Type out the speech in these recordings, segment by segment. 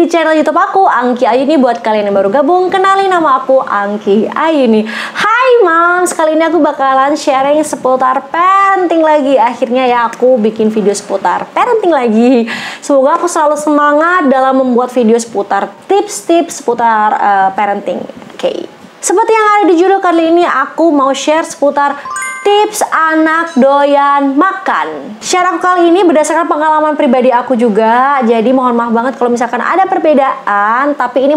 di channel YouTube aku, Angki Ayuni. Buat kalian yang baru gabung, kenalin nama aku Angki Ayuni. Hai Moms, kali ini aku bakalan sharing seputar parenting lagi. Akhirnya ya aku bikin video seputar parenting lagi. Semoga aku selalu semangat dalam membuat video seputar tips-tips seputar parenting. Oke. Seperti yang ada di judul kali ini, aku mau share seputar tips anak doyan makan. Share aku kali ini berdasarkan pengalaman pribadi aku juga. Jadi mohon maaf banget kalau misalkan ada perbedaan, tapi ini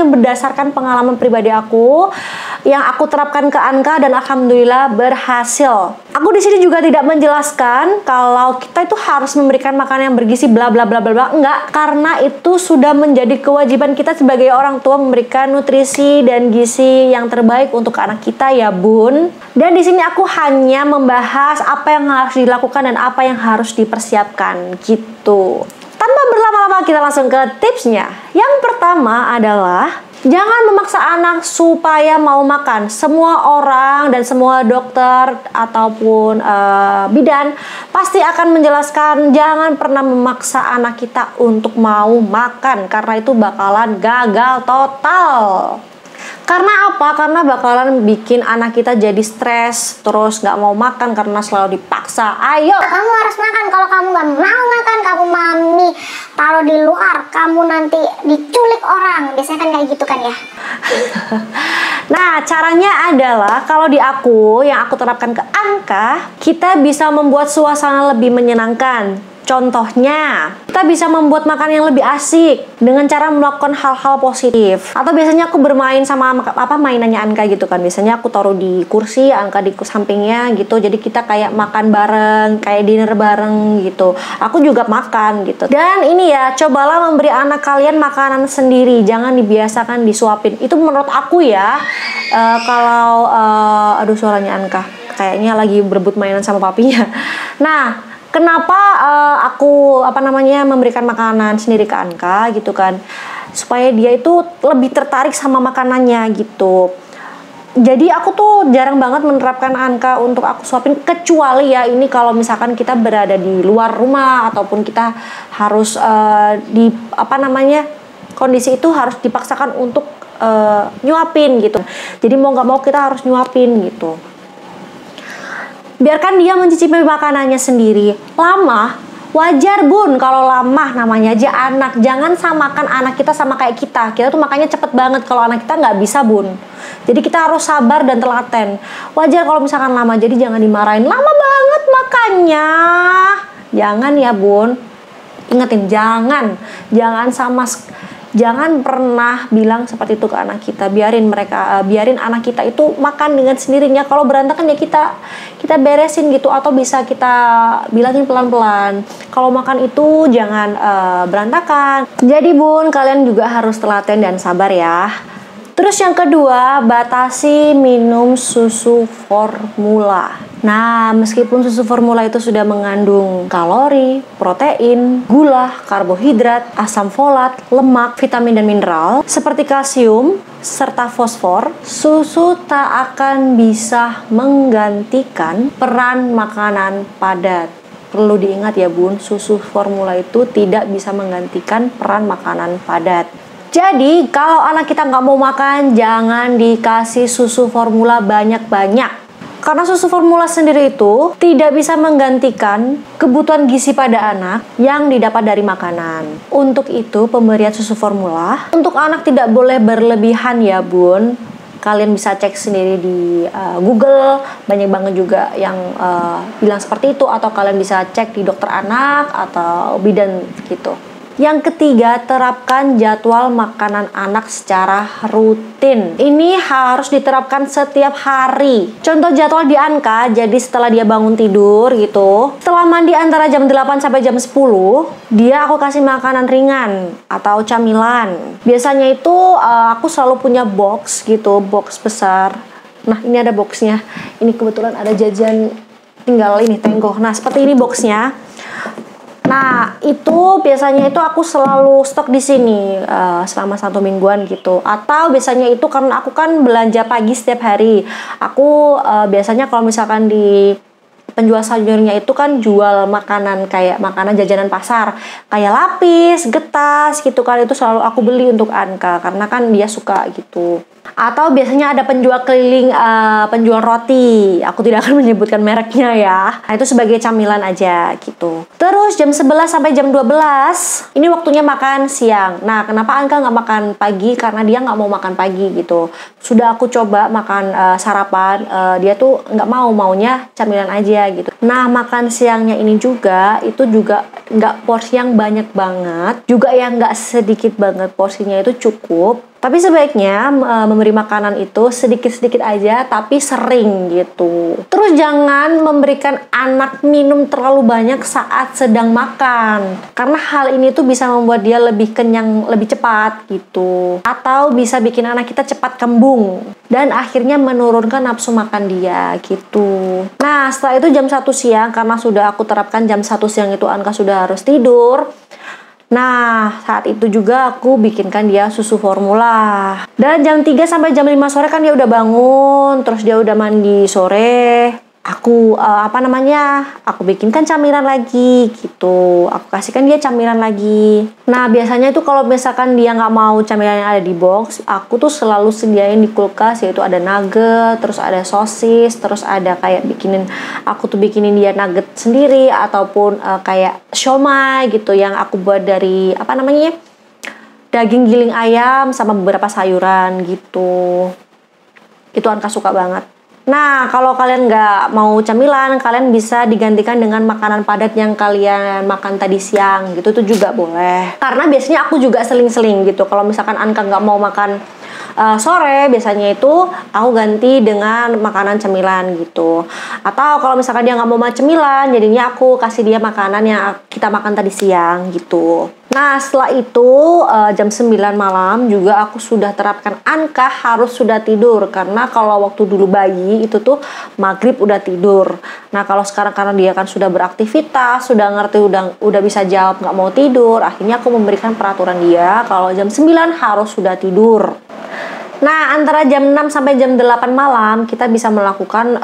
berdasarkan pengalaman pribadi aku yang aku terapkan ke Anka dan alhamdulillah berhasil. Aku di sini juga tidak menjelaskan kalau kita itu harus memberikan makanan yang bergizi bla bla bla bla bla. Enggak, karena itu sudah menjadi kewajiban kita sebagai orang tua memberikan nutrisi dan gizi yang terbaik untuk anak kita ya, Bun. Dan di sini aku hanya membahas apa yang harus dilakukan dan apa yang harus dipersiapkan gitu. Tanpa berlama-lama kita langsung ke tipsnya. Yang pertama adalah jangan memaksa anak supaya mau makan. Semua orang dan semua dokter ataupun bidan pasti akan menjelaskan jangan pernah memaksa anak kita untuk mau makan, karena itu bakalan gagal total. Karena apa? Karena bakalan bikin anak kita jadi stres, terus nggak mau makan karena selalu dipaksa. Ayo, kamu harus makan. Kalau kamu nggak mau makan, kamu mami taruh di luar, kamu nanti diculik orang. Biasanya kan kayak gitu kan ya. Nah, caranya adalah kalau di aku, yang aku terapkan ke Anka, kita bisa membuat suasana lebih menyenangkan. Contohnya, kita bisa membuat makan yang lebih asik dengan cara melakukan hal-hal positif. Atau biasanya aku bermain sama mainannya Anka gitu kan. Biasanya aku taruh di kursi, Anka di sampingnya gitu. Jadi kita kayak makan bareng, kayak dinner bareng gitu. Aku juga makan gitu. Dan ini ya, cobalah memberi anak kalian makanan sendiri. Jangan dibiasakan disuapin. Itu menurut aku ya. Aduh suaranya Anka. Kayaknya lagi berebut mainan sama papinya. Nah, kenapa aku memberikan makanan sendiri ke Anka gitu kan, supaya dia itu lebih tertarik sama makanannya gitu. Jadi aku tuh jarang banget menerapkan Anka untuk aku suapin, kecuali ya ini kalau misalkan kita berada di luar rumah ataupun kita harus kondisi itu harus dipaksakan untuk nyuapin gitu. Jadi mau nggak mau kita harus nyuapin gitu. Biarkan dia mencicipi makanannya sendiri. Lama, wajar Bun kalau lama, namanya aja anak. Jangan samakan anak kita sama kayak kita. Kita tuh makanya cepet banget, kalau anak kita nggak bisa Bun. Jadi kita harus sabar dan telaten. Wajar kalau misalkan lama, jadi jangan dimarahin. Lama banget makannya. Jangan ya Bun. Ingetin, jangan pernah bilang seperti itu ke anak kita. Biarin anak kita itu makan dengan sendirinya. Kalau berantakan ya kita beresin gitu, atau bisa kita bilangin pelan-pelan. Kalau makan itu jangan berantakan. Jadi Bun, kalian juga harus telaten dan sabar ya. Terus yang kedua, batasi minum susu formula. Nah, meskipun susu formula itu sudah mengandung kalori, protein, gula, karbohidrat, asam folat, lemak, vitamin dan mineral seperti kalsium serta fosfor, susu tak akan bisa menggantikan peran makanan padat. Perlu diingat ya Bun, susu formula itu tidak bisa menggantikan peran makanan padat. Jadi kalau anak kita nggak mau makan, jangan dikasih susu formula banyak-banyak. Karena susu formula sendiri itu tidak bisa menggantikan kebutuhan gizi pada anak yang didapat dari makanan. Untuk itu pemberian susu formula untuk anak tidak boleh berlebihan ya Bun. Kalian bisa cek sendiri di Google, banyak banget juga yang bilang seperti itu. Atau kalian bisa cek di dokter anak atau bidan gitu. Yang ketiga, terapkan jadwal makanan anak secara rutin. Ini harus diterapkan setiap hari. Contoh jadwal di Anka, jadi setelah dia bangun tidur gitu, setelah mandi antara jam 8 sampai jam 10, dia aku kasih makanan ringan atau camilan. Biasanya itu aku selalu punya box gitu, box besar. Nah, ini ada boxnya. Ini kebetulan ada jajan, tinggal ini tenggoh. Nah, seperti ini boxnya. Nah, itu biasanya itu aku selalu stok di sini selama 1 mingguan gitu. Atau biasanya itu karena aku kan belanja pagi setiap hari. Aku biasanya kalau misalkan di penjual sayurnya itu kan jual makanan kayak makanan jajanan pasar, kayak lapis, getas gitu kan, itu selalu aku beli untuk Anka karena kan dia suka gitu. Atau biasanya ada penjual keliling, penjual roti. Aku tidak akan menyebutkan mereknya ya. Nah, itu sebagai camilan aja gitu. Terus jam 11 sampai jam 12 ini waktunya makan siang. Nah, kenapa Anka nggak makan pagi? Karena dia nggak mau makan pagi gitu. Sudah aku coba makan sarapan, dia tuh nggak maunya camilan aja gitu. Nah, makan siangnya ini juga itu juga nggak porsi yang banyak banget, juga yang nggak sedikit banget, porsinya itu cukup. Tapi sebaiknya memberi makanan itu sedikit-sedikit aja tapi sering gitu. Terus jangan memberikan anak minum terlalu banyak saat sedang makan. Karena hal ini tuh bisa membuat dia lebih kenyang lebih cepat gitu. Atau bisa bikin anak kita cepat kembung. Dan akhirnya menurunkan nafsu makan dia gitu. Nah, setelah itu jam 1 siang, karena sudah aku terapkan jam 1 siang itu Anka sudah harus tidur. Nah, saat itu juga aku bikinkan dia susu formula. Dan jam 3 sampai jam 5 sore kan dia udah bangun, terus dia udah mandi sore. Aku aku bikinkan camilan lagi gitu. Aku kasihkan dia camilan lagi. Nah, biasanya itu kalau misalkan dia nggak mau camilan yang ada di box, aku tuh selalu sediain di kulkas, yaitu ada nugget, terus ada sosis, terus ada kayak aku tuh bikinin dia nugget sendiri ataupun kayak siomay gitu yang aku buat dari daging giling ayam sama beberapa sayuran gitu. Itu Anka suka banget. Nah, kalau kalian nggak mau camilan, kalian bisa digantikan dengan makanan padat yang kalian makan tadi siang gitu, itu juga boleh. Karena biasanya aku juga seling-seling gitu. Kalau misalkan Anka nggak mau makan sore, biasanya itu aku ganti dengan makanan cemilan gitu. Atau kalau misalkan dia nggak mau makan cemilan, jadinya aku kasih dia makanan yang kita makan tadi siang gitu. Nah, setelah itu jam 9 malam juga aku sudah terapkan Anka harus sudah tidur. Karena kalau waktu dulu bayi itu tuh maghrib udah tidur. Nah, kalau sekarang karena dia kan sudah beraktivitas, sudah ngerti, udah bisa jawab nggak mau tidur, akhirnya aku memberikan peraturan dia kalau jam 9 harus sudah tidur. Nah, antara jam 6 sampai jam 8 malam kita bisa melakukan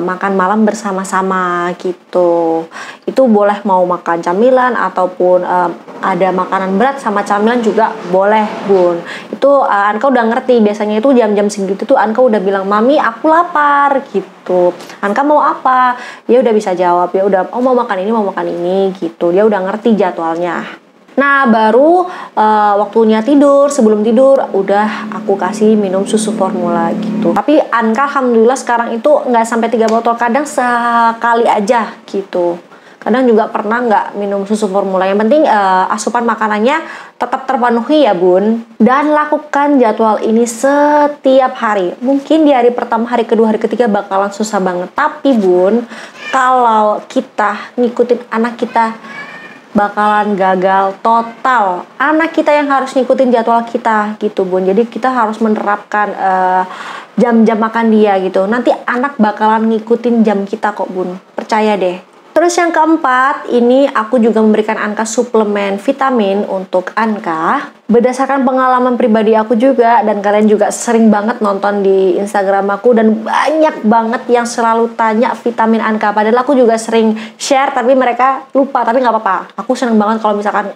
makan malam bersama-sama gitu. Itu boleh mau makan camilan ataupun ada makanan berat sama camilan juga boleh, Bun. Itu Anka udah ngerti, biasanya itu jam-jam segitu tuh Anka udah bilang, "Mami, aku lapar." gitu. Anka mau apa? Dia udah bisa jawab, ya udah, "Oh, mau makan ini gitu. Dia udah ngerti jadwalnya. Nah, baru waktunya tidur, sebelum tidur udah aku kasih minum susu formula gitu. Tapi Anka alhamdulillah sekarang itu nggak sampai 3 botol, kadang sekali aja gitu. Kadang juga pernah nggak minum susu formula. Yang penting asupan makanannya tetap terpenuhi ya, Bun. Dan lakukan jadwal ini setiap hari. Mungkin di hari pertama, hari kedua, hari ketiga bakalan susah banget. Tapi Bun, kalau kita ngikutin anak kita bakalan gagal total. Anak kita yang harus ngikutin jadwal kita gitu, Bun. Jadi kita harus menerapkan jam-jam makan dia gitu. Nanti anak bakalan ngikutin jam kita kok, Bun. Percaya deh. Terus yang keempat, ini aku juga memberikan Anka suplemen vitamin untuk Anka. Berdasarkan pengalaman pribadi aku juga, dan kalian juga sering banget nonton di Instagram aku, dan banyak banget yang selalu tanya vitamin Anka. Padahal aku juga sering share, tapi mereka lupa, tapi nggak apa-apa. Aku seneng banget kalau misalkan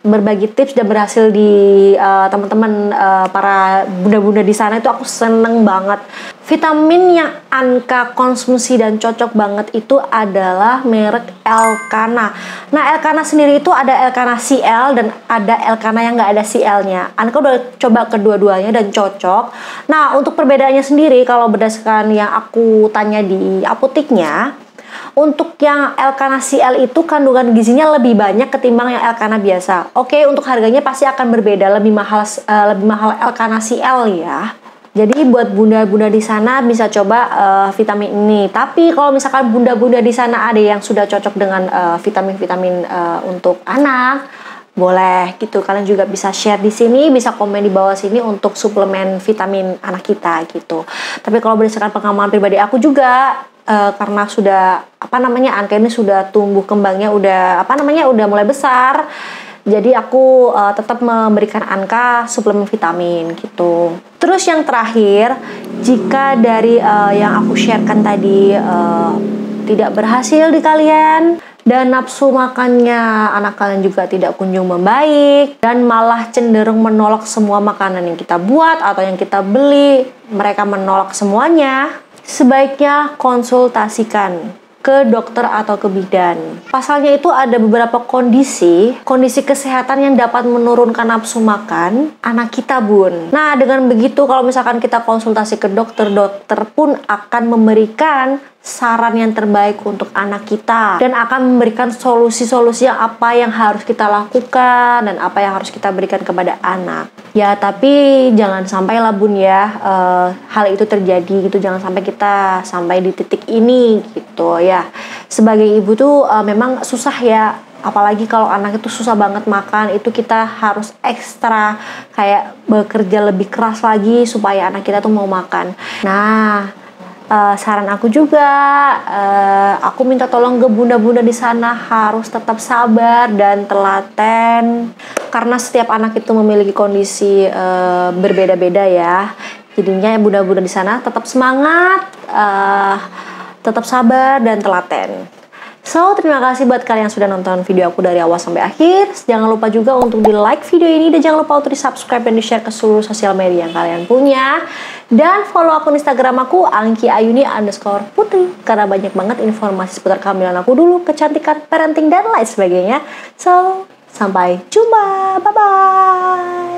berbagi tips dan berhasil di teman-teman para bunda-bunda di sana, itu aku seneng banget. Vitamin yang Anka konsumsi dan cocok banget itu adalah merek Elkana. Nah, Elkana sendiri itu ada Elkana CL dan ada Elkana yang nggak ada CL-nya. Anka udah coba kedua-duanya dan cocok. Nah, untuk perbedaannya sendiri, kalau berdasarkan yang aku tanya di apoteknya, untuk yang Elkana CL itu kandungan gizinya lebih banyak ketimbang yang Elkana biasa. Oke, untuk harganya pasti akan berbeda, lebih mahal Elkana CL ya. Jadi buat bunda-bunda di sana bisa coba vitamin ini. Tapi kalau misalkan bunda-bunda di sana ada yang sudah cocok dengan vitamin-vitamin untuk anak, boleh gitu. Kalian juga bisa share di sini, bisa komen di bawah sini untuk suplemen vitamin anak kita gitu. Tapi kalau berdasarkan pengalaman pribadi aku juga, karena sudah Anka ini sudah tumbuh kembangnya, udah mulai besar. Jadi aku tetap memberikan Anka suplemen vitamin gitu. Terus yang terakhir, jika dari yang aku sharekan tadi tidak berhasil di kalian, dan nafsu makannya anak kalian juga tidak kunjung membaik, dan malah cenderung menolak semua makanan yang kita buat atau yang kita beli, mereka menolak semuanya, sebaiknya konsultasikan ke dokter atau ke bidan. Pasalnya itu ada beberapa kondisi kesehatan yang dapat menurunkan nafsu makan anak kita, Bun. Nah, dengan begitu kalau misalkan kita konsultasi ke dokter, dokter pun akan memberikan saran yang terbaik untuk anak kita dan akan memberikan solusi-solusi apa yang harus kita lakukan dan apa yang harus kita berikan kepada anak. Ya, tapi jangan sampai lah, Bun, ya, hal itu terjadi gitu. Jangan sampai kita sampai di titik ini gitu ya. Sebagai ibu tuh memang susah ya, apalagi kalau anak itu susah banget makan, itu kita harus ekstra kayak bekerja lebih keras lagi supaya anak kita tuh mau makan. Nah, saran aku juga, aku minta tolong ke bunda-bunda di sana harus tetap sabar dan telaten, karena setiap anak itu memiliki kondisi berbeda-beda ya. Jadinya bunda-bunda di sana tetap semangat, tetap sabar dan telaten. So, terima kasih buat kalian yang sudah nonton video aku dari awal sampai akhir. Jangan lupa juga untuk di like video ini, dan jangan lupa untuk di subscribe dan di share ke seluruh sosial media yang kalian punya. Dan follow akun Instagram aku angkiayuni_putri, karena banyak banget informasi seputar kehamilan aku dulu, kecantikan, parenting, dan lain sebagainya. So, sampai jumpa, bye-bye.